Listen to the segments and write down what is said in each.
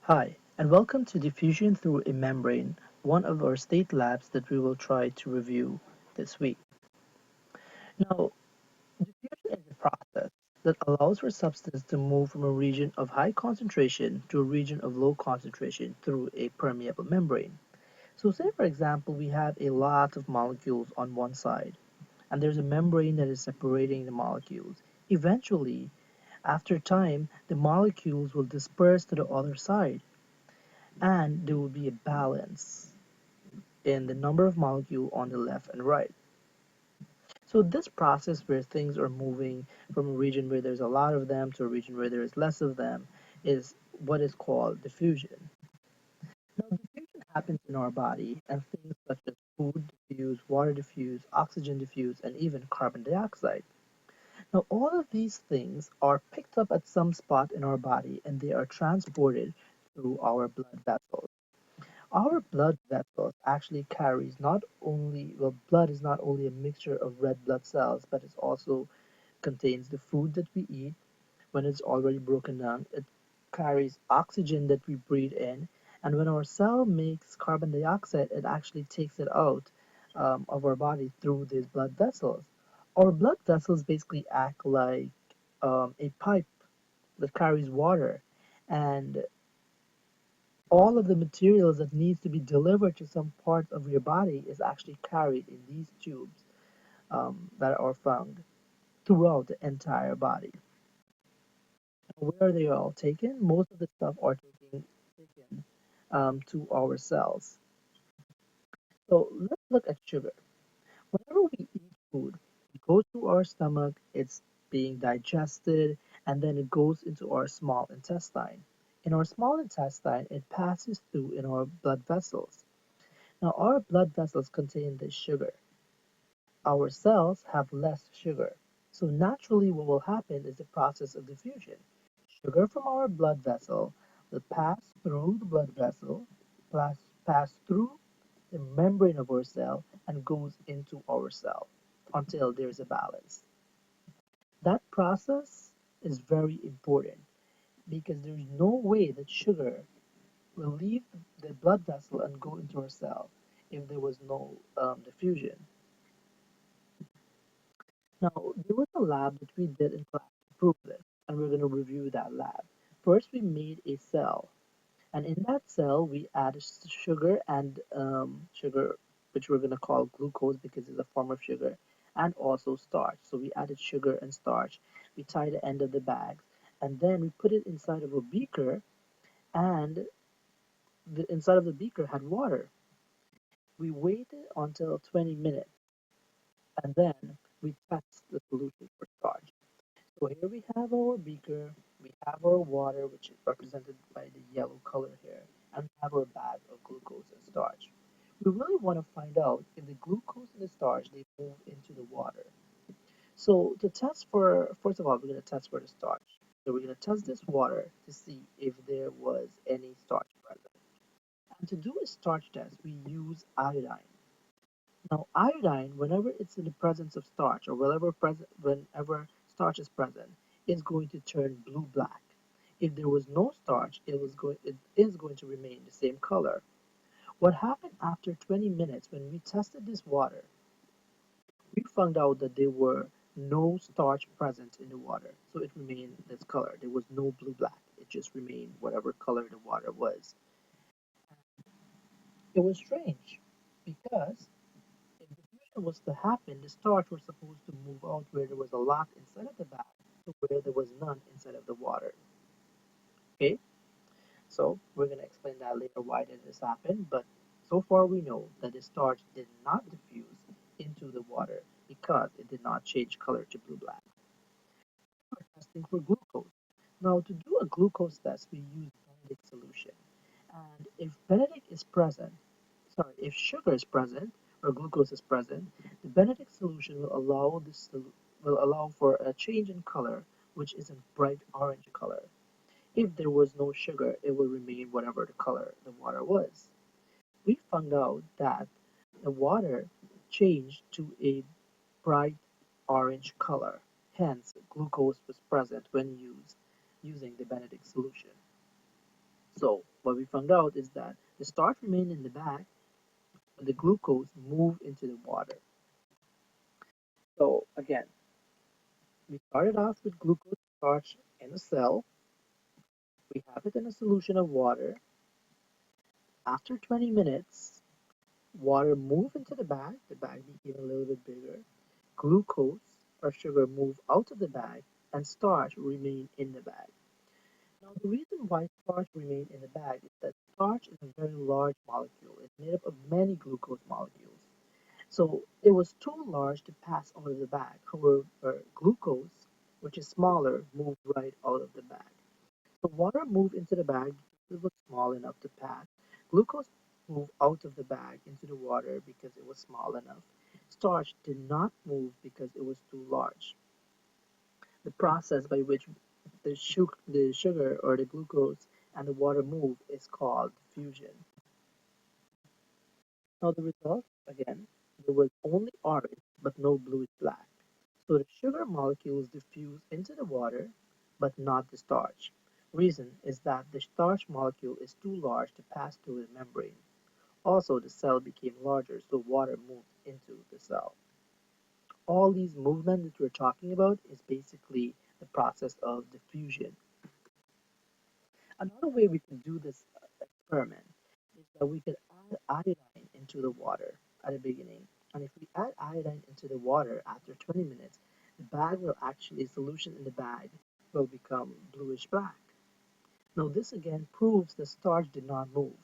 Hi, and welcome to Diffusion Through a Membrane, one of our state labs that we will try to review this week. Now, diffusion is a process that allows for substance to move from a region of high concentration to a region of low concentration through a permeable membrane. So say for example we have a lot of molecules on one side, and there's a membrane that is separating the molecules. Eventually, after time, the molecules will disperse to the other side, and there will be a balance in the number of molecules on the left and right. So this process where things are moving from a region where there's a lot of them to a region where there is less of them is what is called diffusion. Now diffusion happens in our body, and things such as food diffuse, water diffuse, oxygen diffuse, and even carbon dioxide. Now all of these things are picked up at some spot in our body and they are transported through our blood vessels. Our blood vessels actually carries not only, well, blood is not only a mixture of red blood cells, but it also contains the food that we eat when it's already broken down. It carries oxygen that we breathe in, and when our cell makes carbon dioxide, it actually takes it out of our body through these blood vessels. Our blood vessels basically act like a pipe that carries water, and all of the materials that needs to be delivered to some part of your body is actually carried in these tubes that are found throughout the entire body. Where are they all taken? Most of the stuff are taken to our cells. So let's look at sugar. Whenever we eat food, it goes through our stomach, it's being digested, and then it goes into our small intestine. In our small intestine, it passes through in our blood vessels. Now, our blood vessels contain this sugar. Our cells have less sugar. So naturally what will happen is the process of diffusion. Sugar from our blood vessel will pass through the blood vessel, pass through the membrane of our cell, and goes into our cell until there's a balance. That process is very important because there's no way that sugar will leave the blood vessel and go into our cell if there was no diffusion. Now, there was a lab that we did in class to prove this, and we're going to review that lab. First, we made a cell, and in that cell, we added sugar and sugar, which we're going to call glucose because it's a form of sugar, and also starch. So we added sugar and starch. We tied the end of the bags, and then we put it inside of a beaker, and the inside of the beaker had water. We waited until 20 minutes, and then we test the solution for starch. So here we have our beaker, we have our water, which is represented by the yellow color here, and we have our bag of glucose and starch. We really want to find out if the glucose and the starch, they move into the water. So to test for, first of all, we're going to test for the starch. So we're going to test this water to see if there was any starch present. And to do a starch test, we use iodine. Now, iodine, whenever it's in the presence of starch or whenever starch is present, is going to turn blue-black. If there was no starch, it is going to remain the same color. What happened after 20 minutes when we tested this water, we found out that there were no starch present in the water, so it remained this color. There was no blue-black. It just remained whatever color the water was. It was strange because if diffusion was to happen, the starch was supposed to move out where there was a lot inside of the bag to where there was none inside of the water. Okay, so we're going to explain that later why did this happen, but so far we know that the starch did not diffuse into the water because it did not change color to blue-black. We're testing for glucose. Now to do a glucose test, we use Benedict solution. And if Benedict is present, sorry, if sugar is present or glucose is present, the Benedict solution will allow for a change in color, which is a bright orange color. If there was no sugar, it will remain whatever the color the water was. We found out that the water changed to a bright orange color. Hence, glucose was present when using the Benedict solution. So, What we found out is that the starch remained in the bag, but the glucose moved into the water. So again, we started off with glucose starch in a cell. We have it in a solution of water. After 20 minutes, water moved into the bag became a little bit bigger. Glucose or sugar moved out of the bag, and starch remained in the bag. Now, the reason why starch remained in the bag is that starch is a very large molecule. It's made up of many glucose molecules. So it was too large to pass out of the bag. However, glucose, which is smaller, moved right out of the bag. So water moved into the bag because it was small enough to pass. Glucose moved out of the bag into the water because it was small enough. Starch did not move because it was too large. The process by which the sugar or the glucose and the water move is called diffusion. Now the result, again, there was only orange but no bluish black. So the sugar molecules diffuse into the water but not the starch. Reason is that the starch molecule is too large to pass through the membrane. Also, the cell became larger, so water moved into the cell. All these movements that we're talking about is basically the process of diffusion. Another way we could do this experiment is that we could add iodine into the water at the beginning. And if we add iodine into the water after 20 minutes, the bag will actually, solution in the bag will become bluish black. Now this again proves the starch did not move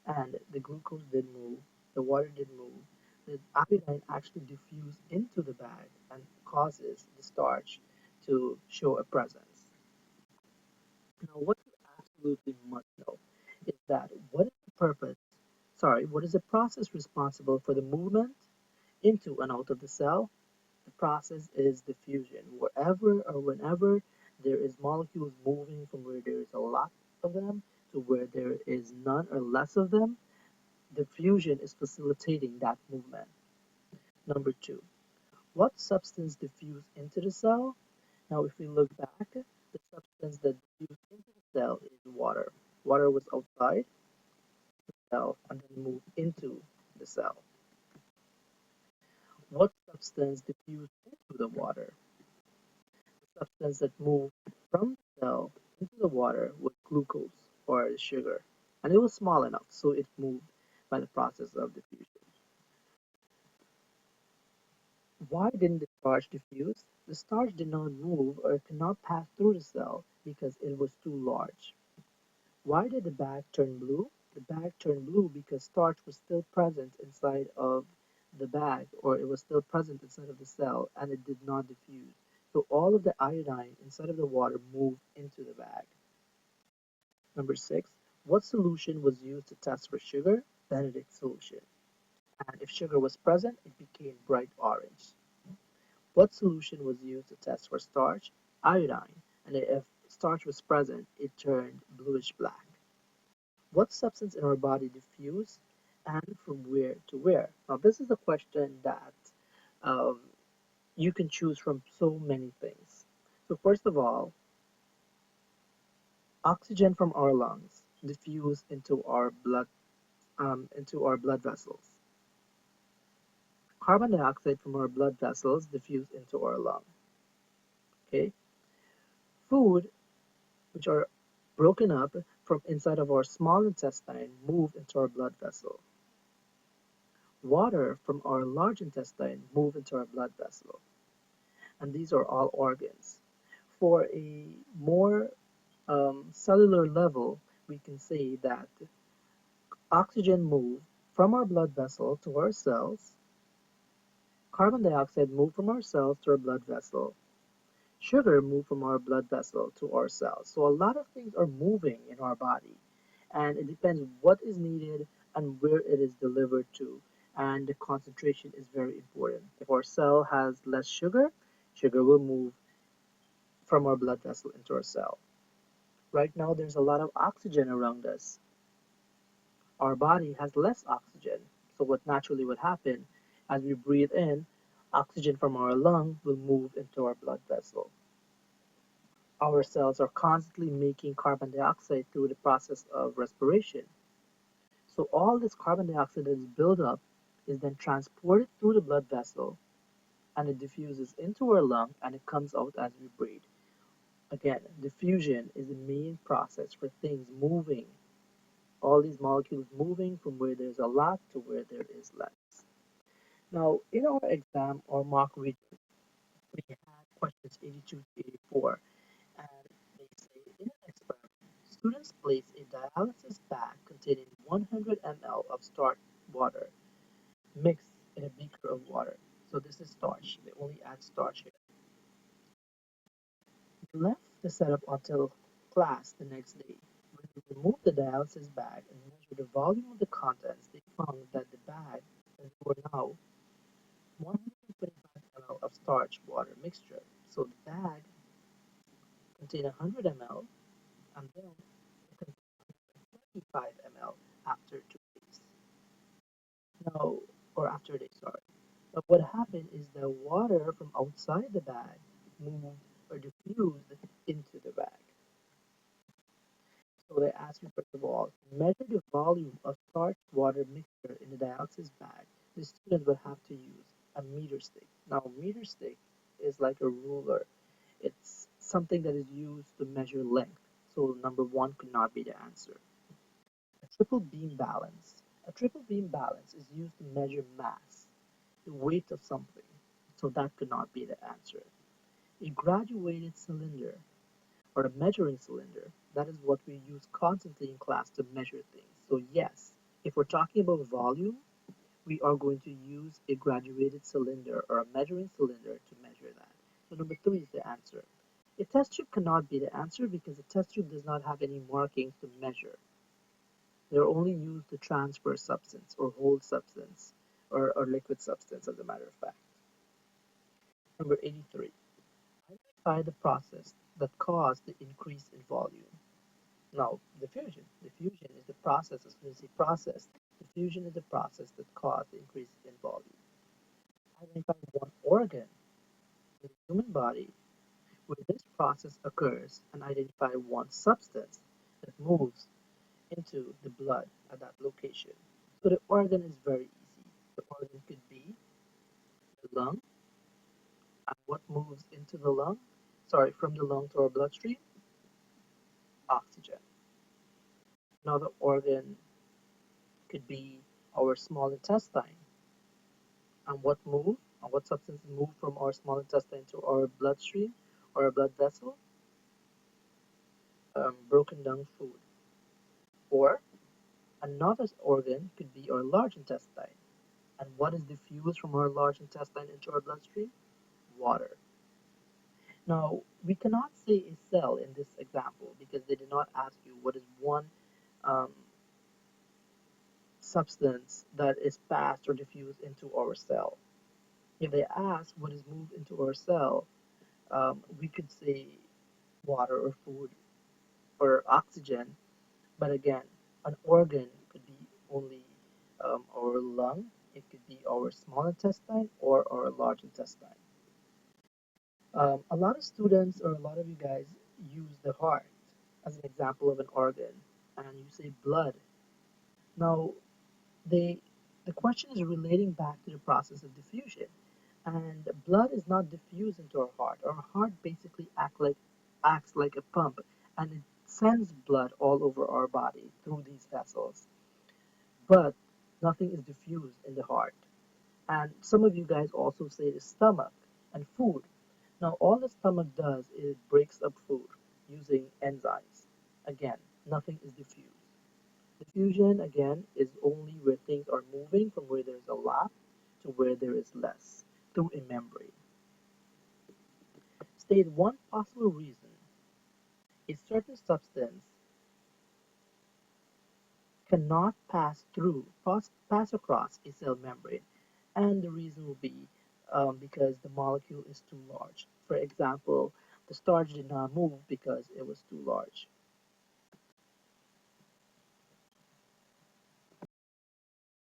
and the glucose did move, the water did move. The iodine actually diffused into the bag and causes the starch to show a presence. Now, what you absolutely must know is that what is the process responsible for the movement into and out of the cell? The process is diffusion. Wherever or whenever there is molecules moving from where there is a lot of them to where there is none or less of them, diffusion is facilitating that movement. Number two, what substance diffused into the cell? Now, if we look back, the substance that diffused into the cell is water. Water was outside the cell and then moved into the cell. What substance diffused into the water? The substance that moved from the cell into the water was glucose or sugar, and it was small enough so it moved by the process of diffusion. Why didn't the starch diffuse? The starch did not move or could not pass through the cell because it was too large. Why did the bag turn blue? The bag turned blue because starch was still present inside of the bag, or it was still present inside of the cell, and it did not diffuse. So all of the iodine inside of the water moved into the bag. Number six, what solution was used to test for sugar? Benedict solution. And if sugar was present, it became bright orange. What solution was used to test for starch? Iodine. And if starch was present, it turned bluish black. What substance in our body diffuse and from where to where? Now, this is a question that um, you can choose from so many things. So, first of all, oxygen from our lungs diffuse into our blood vessels. Carbon dioxide from our blood vessels diffuse into our lung. Okay, food which are broken up from inside of our small intestine move into our blood vessel. Water from our large intestine move into our blood vessel, and these are all organs. For a more cellular level, we can say that oxygen moves from our blood vessel to our cells, carbon dioxide moves from our cells to our blood vessel, sugar moves from our blood vessel to our cells. So a lot of things are moving in our body, and it depends what is needed and where it is delivered to. And the concentration is very important. If our cell has less sugar, sugar will move from our blood vessel into our cell. Right now, there's a lot of oxygen around us. Our body has less oxygen. So what naturally would happen as we breathe in, oxygen from our lung will move into our blood vessel. Our cells are constantly making carbon dioxide through the process of respiration. So all this carbon dioxide that is built up is then transported through the blood vessel and it diffuses into our lung and it comes out as we breathe. Again, diffusion is the main process for things moving, all these molecules moving from where there's a lot to where there is less. Now, in our exam or mock read, we had questions 82 to 84, and they say in an experiment, students place a dialysis bag containing 100 ml of starch water mixed in a beaker of water. So this is starch. They only add starch here. They left the setup until class the next day. When they removed the dialysis bag and measured the volume of the contents, they found that the bag were now 125 ml of starch water mixture. So the bag contained 100 ml and then it contained 25 ml after 2 days. Now, or after they sorry. But what happened is the water from outside the bag moved or diffused into the bag. So they asked me first of all, measure the volume of starch water mixture in the dialysis bag. The students would have to use a meter stick. Now, a meter stick is like a ruler. It's something that is used to measure length. So number one could not be the answer. A triple beam balance. A triple beam balance is used to measure mass, the weight of something. So that could not be the answer. A graduated cylinder or a measuring cylinder, that is what we use constantly in class to measure things. So yes, if we're talking about volume, we are going to use a graduated cylinder or a measuring cylinder to measure that. So number three is the answer. A test tube cannot be the answer because a test tube does not have any markings to measure. They're only used to transfer substance or hold substance or liquid substance as a matter of fact. Number 83. Identify the process that caused the increase in volume. Now, diffusion. Diffusion is the process, as soon as you say process, diffusion is the process that caused the increase in volume. Identify one organ in the human body where this process occurs and identify one substance that moves into the blood at that location. So the organ is very easy. The organ could be the lung, and what moves into the lung? Sorry, from the lung to our bloodstream? Oxygen. Another organ could be our small intestine. And what substance move from our small intestine to our bloodstream or our blood vessel? Broken down food. Or another organ could be our large intestine. And what is diffused from our large intestine into our bloodstream? Water. Now, we cannot say a cell in this example because they did not ask you what is one um, substance that is passed or diffused into our cell. If they ask what is moved into our cell, we could say water or food or oxygen, but again, an organ could be only our lung, it could be our small intestine or our large intestine. A lot of students or a lot of you guys use the heart as an example of an organ, and you say blood. Now, they the question is relating back to the process of diffusion, and blood is not diffused into our heart. Our heart basically acts like a pump, and it sends blood all over our body through these vessels. But nothing is diffused in the heart. And some of you guys also say the stomach and food. Now, all the stomach does is breaks up food using enzymes. Again, nothing is diffused. Diffusion, again, is only where things are moving from where there's a lot to where there is less through a membrane. State one possible reason a certain substance cannot pass across a cell membrane, and the reason will be because the molecule is too large. For example, the starch did not move because it was too large.